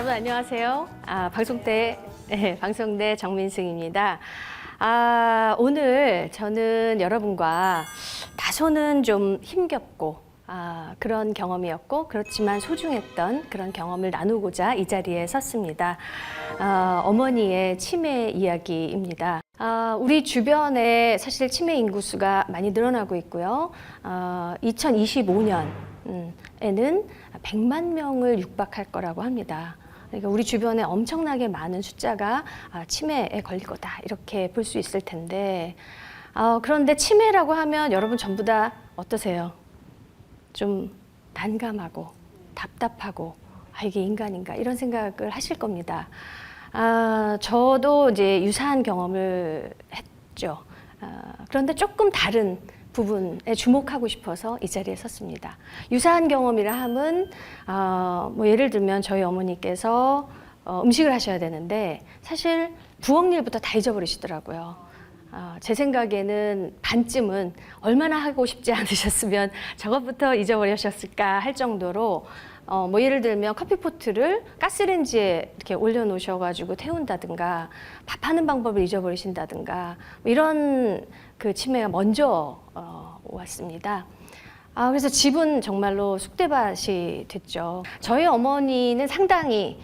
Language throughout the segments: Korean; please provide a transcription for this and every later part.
여러분 안녕하세요. 방송대 정민승입니다. 오늘 저는 여러분과 다소는 좀 힘겹고 그런 경험이었고 그렇지만 소중했던 그런 경험을 나누고자 이 자리에 섰습니다. 어머니의 치매 이야기입니다. 우리 주변에 사실 치매 인구수가 많이 늘어나고 있고요. 2025년에는 100만 명을 육박할 거라고 합니다. 그러니까 우리 주변에 엄청나게 많은 숫자가 치매에 걸릴 거다 이렇게 볼 수 있을 텐데 그런데 치매라고 하면 여러분 전부 다 어떠세요? 좀 난감하고 답답하고 이게 인간인가 이런 생각을 하실 겁니다. 저도 이제 유사한 경험을 했죠. 그런데 조금 다른 부분에 주목하고 싶어서 이 자리에 섰습니다. 유사한 경험이라 함은 뭐 예를 들면 저희 어머니께서 음식을 하셔야 되는데 사실 부엌 일부터 다 잊어버리시더라고요. 제 생각에는 반쯤은 얼마나 하고 싶지 않으셨으면 저것부터 잊어버리셨을까 할 정도로 뭐 예를 들면 커피포트를 가스레인지에 이렇게 올려놓으셔가지고 태운다든가 밥하는 방법을 잊어버리신다든가 뭐 이런 그 치매가 먼저 왔습니다. 그래서 집은 정말로 쑥대밭이 됐죠. 저희 어머니는 상당히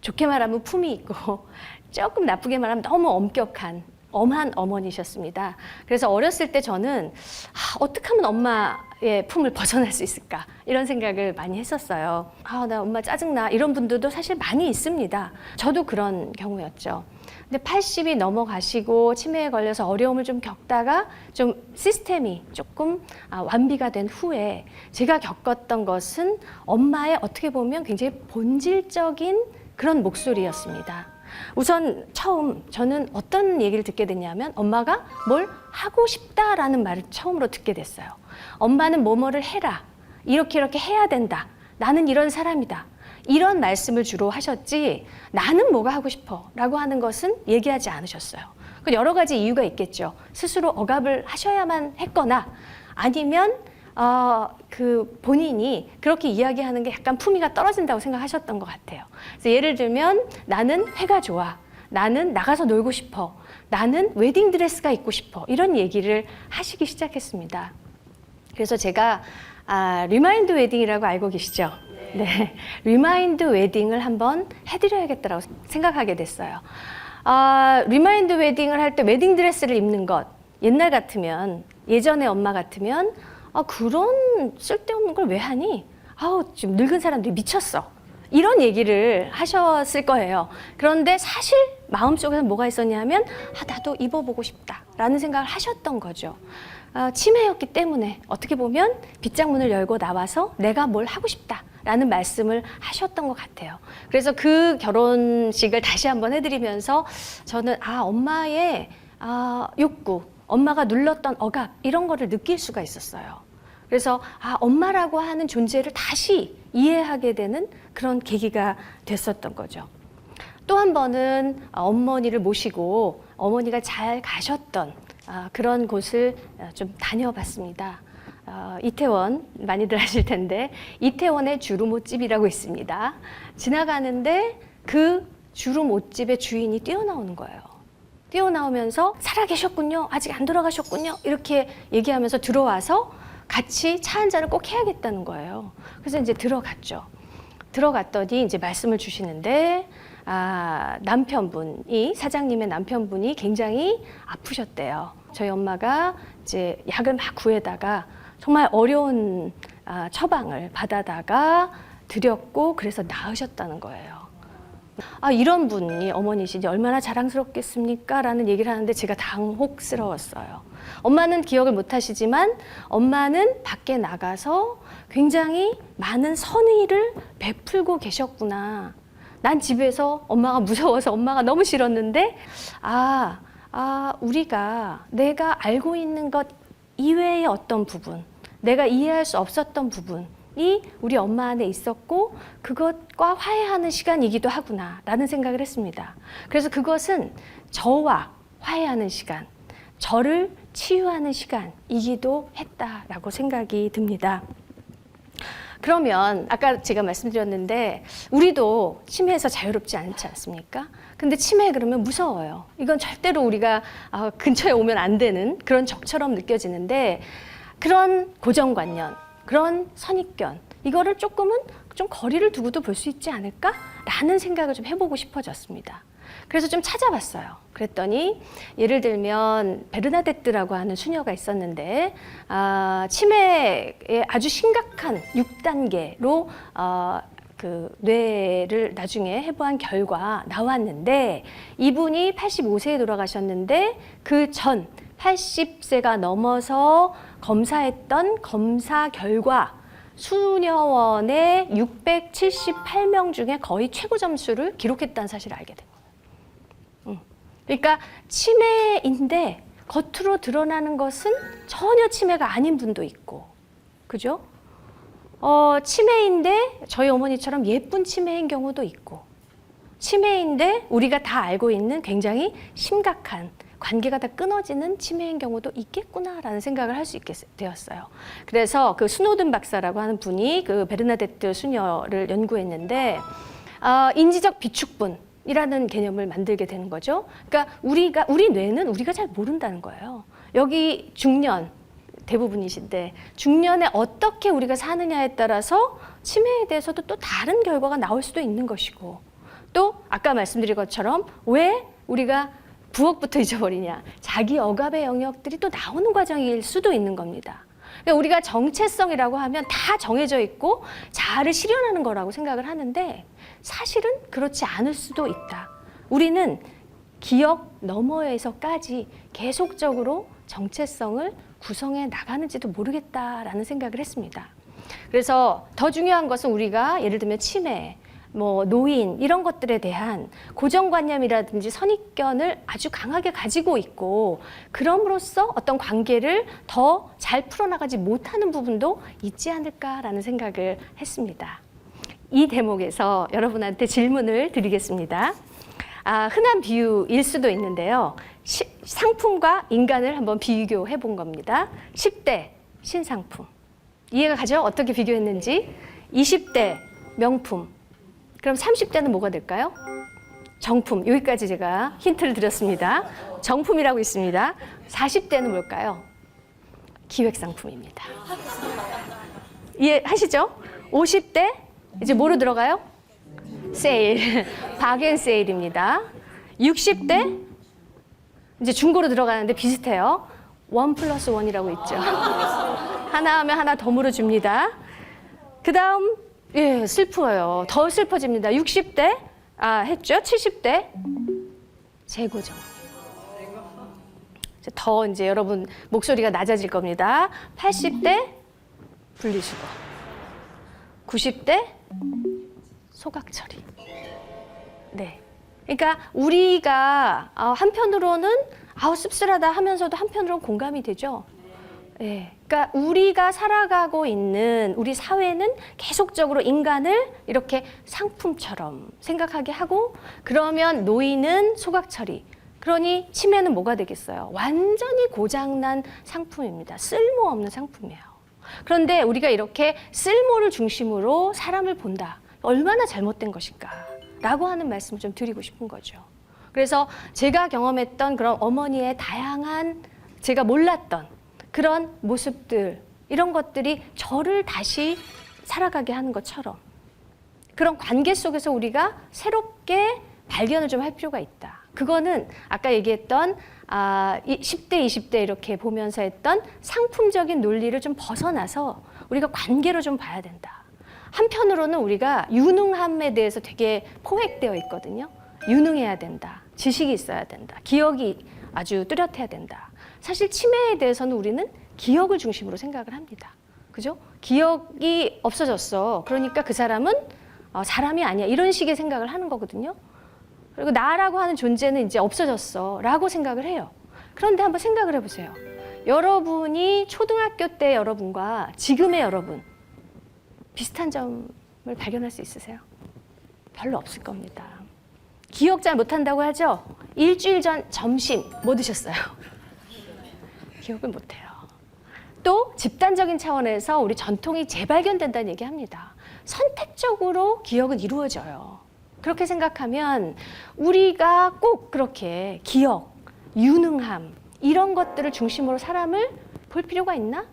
좋게 말하면 품이 있고 조금 나쁘게 말하면 너무 엄한 어머니셨습니다. 그래서 어렸을 때 저는 어떻게 하면 엄마의 품을 벗어날 수 있을까 이런 생각을 많이 했었어요. 나 엄마 짜증나 이런 분들도 사실 많이 있습니다. 저도 그런 경우였죠. 근데 80이 넘어가시고 치매에 걸려서 어려움을 좀 겪다가 좀 시스템이 조금 완비가 된 후에 제가 겪었던 것은 엄마의 어떻게 보면 굉장히 본질적인 그런 목소리였습니다. 우선 처음 저는 어떤 얘기를 듣게 됐냐면 엄마가 뭘 하고 싶다라는 말을 처음으로 듣게 됐어요. 엄마는 뭐뭐를 해라. 이렇게 해야 된다. 나는 이런 사람이다. 이런 말씀을 주로 하셨지 나는 뭐가 하고 싶어 라고 하는 것은 얘기하지 않으셨어요. 여러 가지 이유가 있겠죠. 스스로 억압을 하셔야만 했거나 아니면 그 본인이 그렇게 이야기하는 게 약간 품위가 떨어진다고 생각하셨던 것 같아요. 그래서 예를 들면 나는 회가 좋아. 나는 나가서 놀고 싶어. 나는 웨딩드레스가 입고 싶어. 이런 얘기를 하시기 시작했습니다. 그래서 제가 리마인드 웨딩이라고 알고 계시죠? 네, 리마인드 웨딩을 한번 해드려야겠다고 생각하게 됐어요. 리마인드 웨딩을 할 때 웨딩드레스를 입는 것 옛날 같으면 예전에 엄마 같으면 그런 쓸데없는 걸 왜 하니? 지금 늙은 사람들이 미쳤어. 이런 얘기를 하셨을 거예요. 그런데 사실 마음속에는 뭐가 있었냐면 나도 입어보고 싶다라는 생각을 하셨던 거죠. 치매였기 때문에 어떻게 보면 빗장문을 열고 나와서 내가 뭘 하고 싶다라는 말씀을 하셨던 것 같아요. 그래서 그 결혼식을 다시 한번 해드리면서 저는 엄마의 욕구, 엄마가 눌렀던 억압 이런 거를 느낄 수가 있었어요. 그래서 엄마라고 하는 존재를 다시 이해하게 되는 그런 계기가 됐었던 거죠. 또 한 번은 어머니를 모시고 어머니가 잘 가셨던 그런 곳을 좀 다녀봤습니다. 이태원 많이들 아실 텐데 이태원에 주름옷집이라고 있습니다. 지나가는데 그 주름옷집의 주인이 뛰어나오는 거예요. 뛰어나오면서 살아계셨군요. 아직 안 돌아가셨군요. 이렇게 얘기하면서 들어와서 같이 차 한 잔을 꼭 해야겠다는 거예요. 그래서 이제 들어갔죠. 들어갔더니 이제 말씀을 주시는데 사장님의 남편분이 굉장히 아프셨대요. 저희 엄마가 이제 약을 막 구해다가 정말 어려운 처방을 받아다가 드렸고 그래서 나으셨다는 거예요. 이런 분이 어머니시지 얼마나 자랑스럽겠습니까? 라는 얘기를 하는데 제가 당혹스러웠어요. 엄마는 기억을 못 하시지만 엄마는 밖에 나가서 굉장히 많은 선의를 베풀고 계셨구나. 난 집에서 엄마가 무서워서 엄마가 너무 싫었는데 우리가 내가 알고 있는 것 이외의 어떤 부분, 내가 이해할 수 없었던 부분이 우리 엄마 안에 있었고 그것과 화해하는 시간이기도 하구나 라는 생각을 했습니다. 그래서 그것은 저와 화해하는 시간, 저를 치유하는 시간이기도 했다라고 생각이 듭니다. 그러면 아까 제가 말씀드렸는데 우리도 치매에서 자유롭지 않지 않습니까? 근데 치매 그러면 무서워요. 이건 절대로 우리가 근처에 오면 안 되는 그런 적처럼 느껴지는데 그런 고정관념, 그런 선입견 이거를 조금은 좀 거리를 두고도 볼 수 있지 않을까라는 생각을 좀 해보고 싶어졌습니다. 그래서 좀 찾아봤어요. 그랬더니 예를 들면 베르나데트라고 하는 수녀가 있었는데 치매의 아주 심각한 6단계로 그 뇌를 나중에 해부한 결과 나왔는데 이분이 85세에 돌아가셨는데 그 전 80세가 넘어서 검사했던 검사 결과 수녀원의 678명 중에 거의 최고 점수를 기록했다는 사실을 알게 된 거예요. 그러니까 치매인데 겉으로 드러나는 것은 전혀 치매가 아닌 분도 있고, 그죠? 치매인데 저희 어머니처럼 예쁜 치매인 경우도 있고, 치매인데 우리가 다 알고 있는 굉장히 심각한 관계가 다 끊어지는 치매인 경우도 있겠구나라는 생각을 할 수 있게 되었어요. 그래서 그 스노든 박사라고 하는 분이 그 베르나데트 수녀를 연구했는데 인지적 비축분이라는 개념을 만들게 되는 거죠. 그러니까 우리 뇌는 우리가 잘 모른다는 거예요. 여기 중년 대부분이신데 중년에 어떻게 우리가 사느냐에 따라서 치매에 대해서도 또 다른 결과가 나올 수도 있는 것이고, 또 아까 말씀드린 것처럼 왜 우리가 부엌부터 잊어버리냐, 자기 억압의 영역들이 또 나오는 과정일 수도 있는 겁니다. 그러니까 우리가 정체성이라고 하면 다 정해져 있고 자아를 실현하는 거라고 생각을 하는데 사실은 그렇지 않을 수도 있다. 우리는 기억 너머에서까지 계속적으로 정체성을 구성해 나가는지도 모르겠다라는 생각을 했습니다. 그래서 더 중요한 것은 우리가 예를 들면 치매, 노인 이런 것들에 대한 고정관념이라든지 선입견을 아주 강하게 가지고 있고, 그럼으로써 어떤 관계를 더 잘 풀어나가지 못하는 부분도 있지 않을까라는 생각을 했습니다. 이 대목에서 여러분한테 질문을 드리겠습니다. 흔한 비유일 수도 있는데요. 상품과 인간을 한번 비교해 본 겁니다. 10대 신상품. 이해가 가죠? 어떻게 비교했는지. 20대 명품. 그럼 30대는 뭐가 될까요? 정품. 여기까지 제가 힌트를 드렸습니다. 정품이라고 있습니다. 40대는 뭘까요? 기획상품입니다. 이해하시죠? 50대 이제 뭐로 들어가요? 세일. 박앤세일입니다. 60대 이제 중고로 들어가는데 비슷해요. 1+1이라고 있죠. 하나 하면 하나 더 물어줍니다. 그 다음 슬퍼요. 더 슬퍼집니다. 60대 했죠. 70대 재고정. 더 이제 여러분 목소리가 낮아질 겁니다. 80대 분리수거. 90대 소각 처리. 네. 그러니까 우리가 한편으로는 씁쓸하다 하면서도 한편으로는 공감이 되죠. 네. 그러니까 우리가 살아가고 있는 우리 사회는 계속적으로 인간을 이렇게 상품처럼 생각하게 하고, 그러면 노인은 소각 처리, 그러니 치매는 뭐가 되겠어요? 완전히 고장난 상품입니다. 쓸모없는 상품이에요. 그런데 우리가 이렇게 쓸모를 중심으로 사람을 본다. 얼마나 잘못된 것일까? 라고 하는 말씀을 좀 드리고 싶은 거죠. 그래서 제가 경험했던 그런 어머니의 다양한 제가 몰랐던 그런 모습들, 이런 것들이 저를 다시 살아가게 하는 것처럼 그런 관계 속에서 우리가 새롭게 발견을 좀 할 필요가 있다. 그거는 아까 얘기했던 10대, 20대 이렇게 보면서 했던 상품적인 논리를 좀 벗어나서 우리가 관계로 좀 봐야 된다. 한편으로는 우리가 유능함에 대해서 되게 포획되어 있거든요. 유능해야 된다. 지식이 있어야 된다. 기억이 아주 뚜렷해야 된다. 사실 치매에 대해서는 우리는 기억을 중심으로 생각을 합니다. 그죠? 기억이 없어졌어. 그러니까 그 사람은 사람이 아니야. 이런 식의 생각을 하는 거거든요. 그리고 나라고 하는 존재는 이제 없어졌어. 라고 생각을 해요. 그런데 한번 생각을 해보세요. 여러분이 초등학교 때 여러분과 지금의 여러분, 비슷한 점을 발견할 수 있으세요? 별로 없을 겁니다. 기억 잘 못한다고 하죠? 일주일 전 점심 뭐 드셨어요? 기억을 못해요. 또 집단적인 차원에서 우리 전통이 재발견된다는 얘기합니다. 선택적으로 기억은 이루어져요. 그렇게 생각하면 우리가 꼭 그렇게 기억, 유능함 이런 것들을 중심으로 사람을 볼 필요가 있나?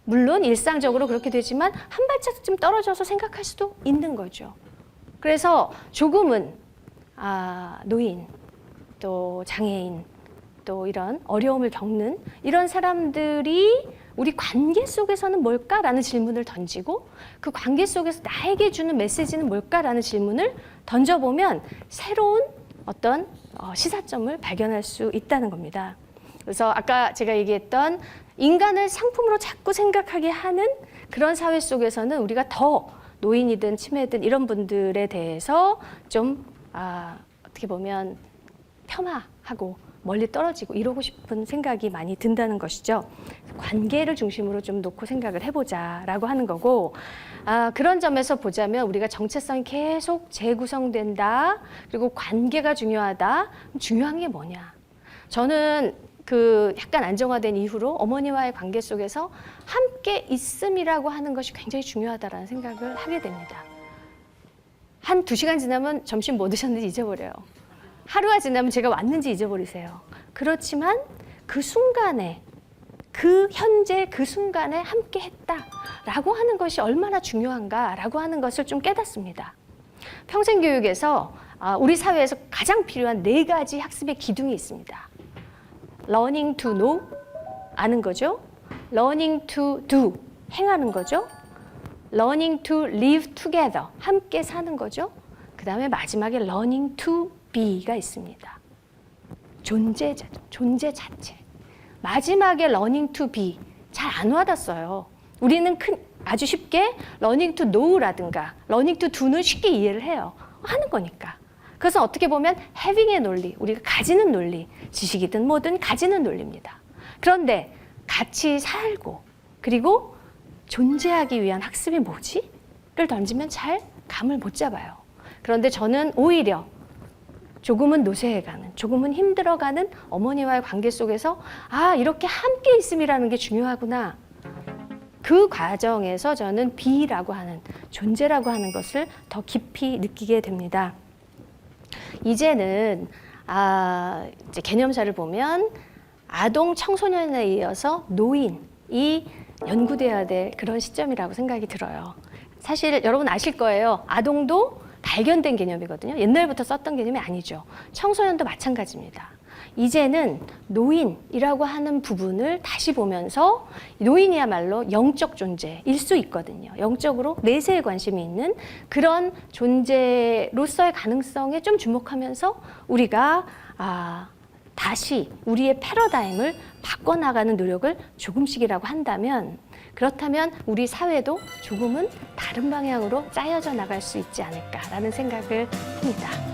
물론 일상적으로 그렇게 되지만 한 발짝쯤 떨어져서 생각할 수도 있는 거죠. 그래서 조금은 노인, 또 장애인, 또 이런 어려움을 겪는 이런 사람들이 우리 관계 속에서는 뭘까라는 질문을 던지고 그 관계 속에서 나에게 주는 메시지는 뭘까라는 질문을 던져보면 새로운 어떤 시사점을 발견할 수 있다는 겁니다. 그래서 아까 제가 얘기했던 인간을 상품으로 자꾸 생각하게 하는 그런 사회 속에서는 우리가 더 노인이든 치매든 이런 분들에 대해서 좀 어떻게 보면 폄하하고 멀리 떨어지고 이러고 싶은 생각이 많이 든다는 것이죠. 관계를 중심으로 좀 놓고 생각을 해보자라고 하는 거고, 그런 점에서 보자면 우리가 정체성이 계속 재구성된다. 그리고 관계가 중요하다. 중요한 게 뭐냐? 저는 그 약간 안정화된 이후로 어머니와의 관계 속에서 함께 있음이라고 하는 것이 굉장히 중요하다라는 생각을 하게 됩니다. 한 2시간 지나면 점심 뭐 드셨는지 잊어버려요. 하루가 지나면 제가 왔는지 잊어버리세요. 그렇지만 그 순간에, 그 현재 그 순간에 함께 했다라고 하는 것이 얼마나 중요한가라고 하는 것을 좀 깨닫습니다. 평생교육에서 우리 사회에서 가장 필요한 4가지 학습의 기둥이 있습니다. Learning to know, 아는 거죠. Learning to do, 행하는 거죠. Learning to live together, 함께 사는 거죠. 그 다음에 마지막에 Learning to be가 있습니다. 존재 자체. 마지막에 Learning to be, 잘 안 와닿았어요. 우리는 아주 쉽게 Learning to know라든가 Learning to do는 쉽게 이해를 해요. 하는 거니까. 그래서 어떻게 보면 having의 논리, 우리가 가지는 논리, 지식이든 뭐든 가지는 논리입니다. 그런데 같이 살고 그리고 존재하기 위한 학습이 뭐지? 를 던지면 잘 감을 못 잡아요. 그런데 저는 오히려 조금은 노쇠해가는, 조금은 힘들어가는 어머니와의 관계 속에서 이렇게 함께 있음이라는 게 중요하구나. 그 과정에서 저는 be라고 하는, 존재라고 하는 것을 더 깊이 느끼게 됩니다. 이제는 이제 개념사를 보면 아동 청소년에 이어서 노인이 연구돼야 될 그런 시점이라고 생각이 들어요. 사실 여러분 아실 거예요. 아동도 발견된 개념이거든요. 옛날부터 썼던 개념이 아니죠. 청소년도 마찬가지입니다. 이제는 노인이라고 하는 부분을 다시 보면서 노인이야말로 영적 존재일 수 있거든요. 영적으로 내세에 관심이 있는 그런 존재로서의 가능성에 좀 주목하면서 우리가 다시 우리의 패러다임을 바꿔나가는 노력을 조금씩이라고 한다면, 그렇다면 우리 사회도 조금은 다른 방향으로 짜여져 나갈 수 있지 않을까라는 생각을 합니다.